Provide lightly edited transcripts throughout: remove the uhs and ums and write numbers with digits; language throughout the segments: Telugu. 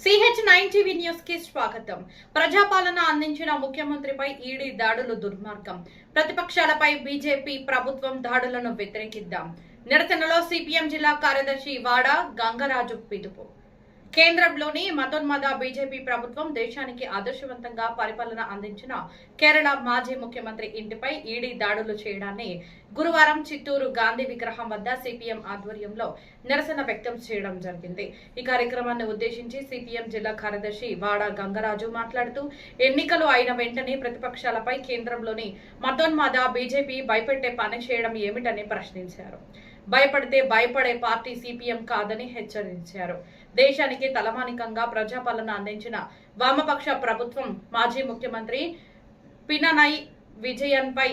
CH9 టీవీ న్యూస్ కి స్వాగతం. ప్రజాపాలన అందించిన ముఖ్యమంత్రిపై ఈడీ దాడులు దుర్మార్గం. ప్రతిపక్షాలపై బీజేపీ ప్రభుత్వం దాడులను వ్యతిరేకిద్దాం. నిరసనలో సిపిఎం జిల్లా కార్యదర్శి వాడ గంగరాజు పిలుపు. కేంద్రంలోని మతోన్మాద బీజేపీ ప్రభుత్వం దేశానికి ఆదర్శవంతంగా పరిపాలన అందించిన కేరళ మాజీ ముఖ్యమంత్రి ఇంటిపై ఈడీ దాడులు చేయడాన్ని గురువారం చిత్తూరు గాంధీ విగ్రహం వద్ద సిపిఎం ఆధ్వర్యంలో నిరసన వ్యక్తం చేయడం జరిగింది. ఈ కార్యక్రమాన్ని ఉద్దేశించి సిపిఎం జిల్లా కార్యదర్శి వాడ గంగరాజు మాట్లాడుతూ ఎన్నికలు అయిన వెంటనే ప్రతిపక్షాలపై కేంద్రంలోని మతోన్మాద బీజేపీ భయపెట్టే పని చేయడం ఏమిటని ప్రశ్నించారు. భయపడితే భయపడే పార్టీ సిపిఎం కాదని హెచ్చరించారు. దేశానికి తలమానికంగా ప్రజాపాలన అందించిన వామపక్ష ప్రభుత్వం మాజీ ముఖ్యమంత్రి పినరయి విజయన్పై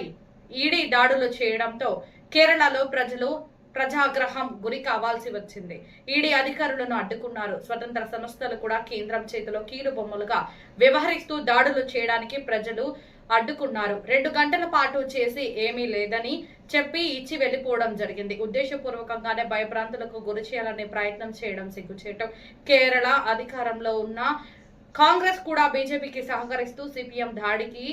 ఈడీ దాడులు చేయడంతో కేరళలో ప్రజలు ప్రజాగ్రహం గురి కావాల్సి వచ్చింది. ఈడీ అధికారులను అడ్డుకున్నారు. స్వతంత్ర సంస్థలు కూడా కేంద్రం చేతిలో కీలుబొమ్మలుగా వ్యవహరిస్తూ దాడులు చేయడానికి ప్రజలు అడ్డుకున్నారు. 2 గంటల పాటు చేసి ఏమీ లేదని చెప్పి ఇచ్చి వెళ్లిపోవడం జరిగింది. ఉద్దేశపూర్వకంగానే భయభ్రాంతులకు గురి చేయాలనే ప్రయత్నం చేయడం సిగ్గుచేటు. కేరళ అధికారంలో ఉన్న కాంగ్రెస్ కూడా బీజేపీకి సహకరిస్తూ సిపిఎం దాడికి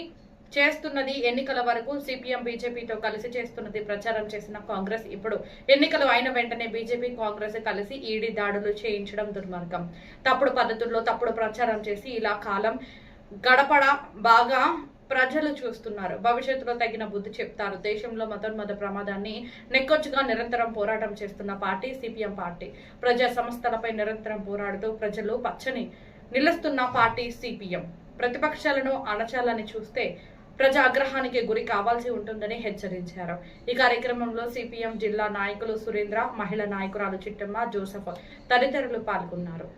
చేస్తున్నది. ఎన్నికల వరకు సిపిఎం బీజేపీతో కలిసి చేస్తున్నది ప్రచారం చేసిన కాంగ్రెస్ ఇప్పుడు ఎన్నికలు అయిన వెంటనే బీజేపీ కాంగ్రెస్ కలిసి ఈడీ దాడులు చేయించడం దుర్మార్గం. తప్పుడు పద్ధతుల్లో తప్పుడు ప్రచారం చేసి ఇలా కాలం గడపడ బాగా ప్రజలు చూస్తున్నారు. భవిష్యత్తులో తగిన బుద్ధి చెప్తారు. దేశంలో మతోన్మాద ప్రమాదాన్ని నెక్కొచ్చుగా నిరంతరం పోరాటం చేస్తున్న పార్టీ సిపిఎం పార్టీ. ప్రజా సంస్థలపై నిరంతరం పోరాడుతూ ప్రజలు పచ్చని నిలుస్తున్న పార్టీ సిపిఎం. ప్రతిపక్షాలను అణచాలని చూస్తే ప్రజా ఆగ్రహానికి గురి కావాల్సి ఉంటుందని హెచ్చరించారు. ఈ కార్యక్రమంలో సిపిఎం జిల్లా నాయకులు సురేంద్ర, మహిళా నాయకురాలు చిట్టమ్మ, జోసెఫ్ తదితరులు పాల్గొన్నారు.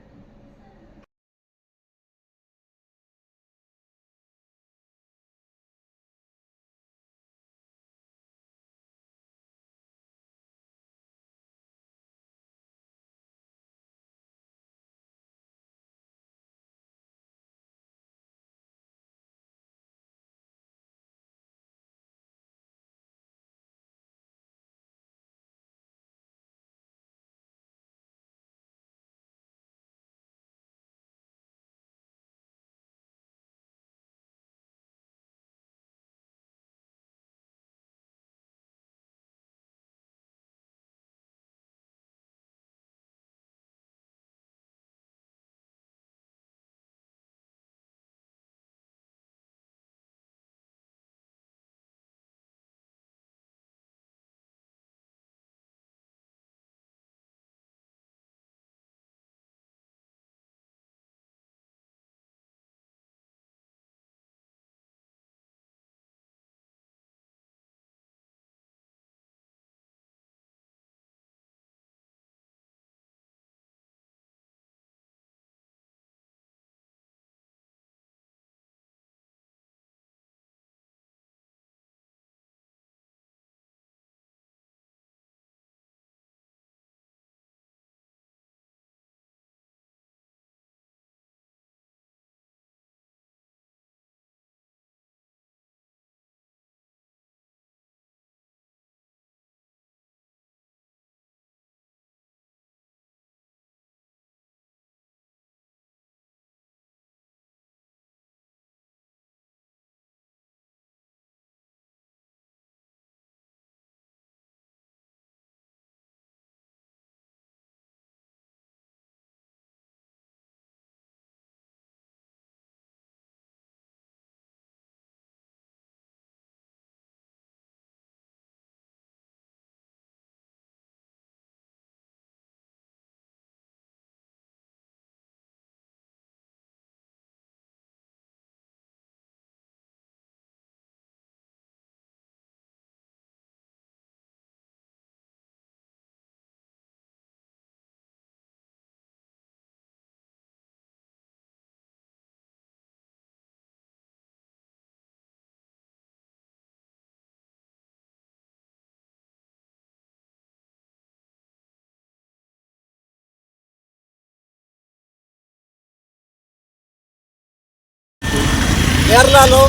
కేరళలో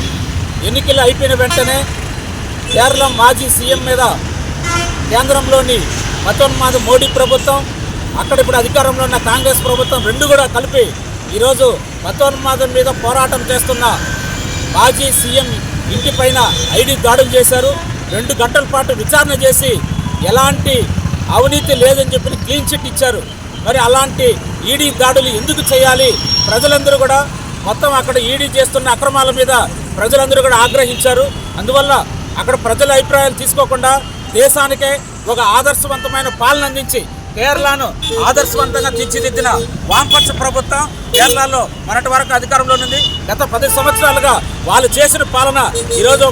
ఎన్నికలు అయిపోయిన వెంటనే కేరళ మాజీ సీఎం మీద కేంద్రంలోని మతోన్మాద మోడీ ప్రభుత్వం, అక్కడ ఇప్పుడు అధికారంలో ఉన్న కాంగ్రెస్ ప్రభుత్వం రెండు కూడా కలిపి ఈరోజు మతోన్మాదం మీద పోరాటం చేస్తున్న మాజీ సీఎం ఇంటిపైన ఐడి దాడులు చేశారు. 2 గంటల పాటు విచారణ చేసి ఎలాంటి అవినీతి లేదని చెప్పి క్లీన్ చిట్ ఇచ్చారు. మరి అలాంటి ఈడీ దాడులు ఎందుకు చేయాలి? ప్రజలందరూ కూడా మొత్తం అక్కడ ఈడీ చేస్తున్న అక్రమాల మీద ప్రజలందరూ కూడా ఆగ్రహించారు. అందువల్ల అక్కడ ప్రజల అభిప్రాయాలు తీసుకోకుండా దేశానికే ఒక ఆదర్శవంతమైన పాలన అందించి కేరళను ఆదర్శవంతంగా తీర్చిదిద్దిన వామపక్ష ప్రభుత్వం కేరళలో మొన్నటి వరకు అధికారంలో ఉంది. గత 10 సంవత్సరాలుగా వాళ్ళు చేసిన పాలన ఈరోజు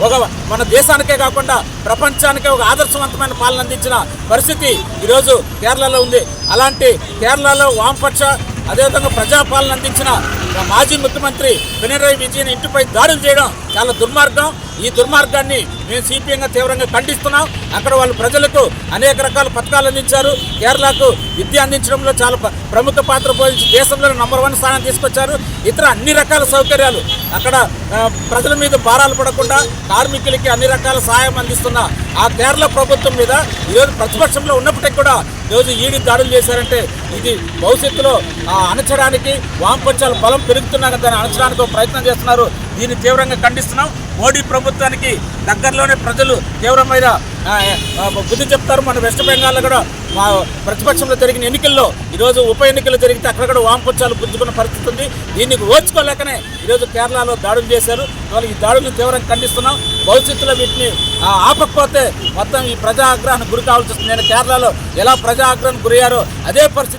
ఒక మన దేశానికే కాకుండా ప్రపంచానికే ఒక ఆదర్శవంతమైన పాలన అందించిన పరిస్థితి ఈరోజు కేరళలో ఉంది. అలాంటి కేరళలో వామపక్ష అదేవిధంగా ప్రజాపాలన అందించిన మాజీ ముఖ్యమంత్రి పినరయి విజయన్ ఇంటిపై దాడులు చేయడం చాలా దుర్మార్గం. ఈ దుర్మార్గాన్ని మేము సిపిఎంగా తీవ్రంగా ఖండిస్తున్నాం. అక్కడ వాళ్ళు ప్రజలకు అనేక రకాల పథకాలు అందించారు. కేరళకు విద్య అందించడంలో చాలా ప్రముఖ పాత్ర పోషించి దేశంలో నంబర్ 1 స్థానం తీసుకొచ్చారు. ఇతర అన్ని రకాల సౌకర్యాలు అక్కడ ప్రజల మీద భారాలు పడకుండా కార్మికులకి అన్ని రకాల సహాయం అందిస్తున్న ఆ కేరళ ప్రభుత్వం మీద ఈరోజు ప్రతిపక్షంలో ఉన్నప్పటికీ కూడా ఈరోజు ఈడీ దాడులు చేశారంటే ఇది భవిష్యత్తులో అణచడానికి వామపక్షాల బలం పెరుగుతున్నా దాన్ని అణచడానికి ఒక ప్రయత్నం చేస్తున్నారు. దీన్ని తీవ్రంగా ఖండిస్తున్నాం. మోడీ ప్రభుత్వానికి దగ్గరలోనే ప్రజలు తీవ్రమైన బుద్ధి చెప్తారు. మన వెస్ట్ బెంగాల్లో కూడా మా ప్రతిపక్షంలో జరిగిన ఎన్నికల్లో ఈరోజు ఉప ఎన్నికలు జరిగితే అక్కడ కూడా వామపక్షాలు పుంజుకున్న పరిస్థితి ఉంది. దీనికి ఓర్చుకోలేకనే ఈరోజు కేరళలో దాడులు చేశారు. ఈ దాడులను తీవ్రంగా ఖండిస్తున్నాం. భవిష్యత్తులో వీటిని ఆపకపోతే మొత్తం ఈ ప్రజా ఆగ్రహానికి గురి కావాల్సి వస్తుంది. నేను కేరళలో ఎలా ప్రజా ఆగ్రహానికి గురయ్యారో అదే పరిస్థితి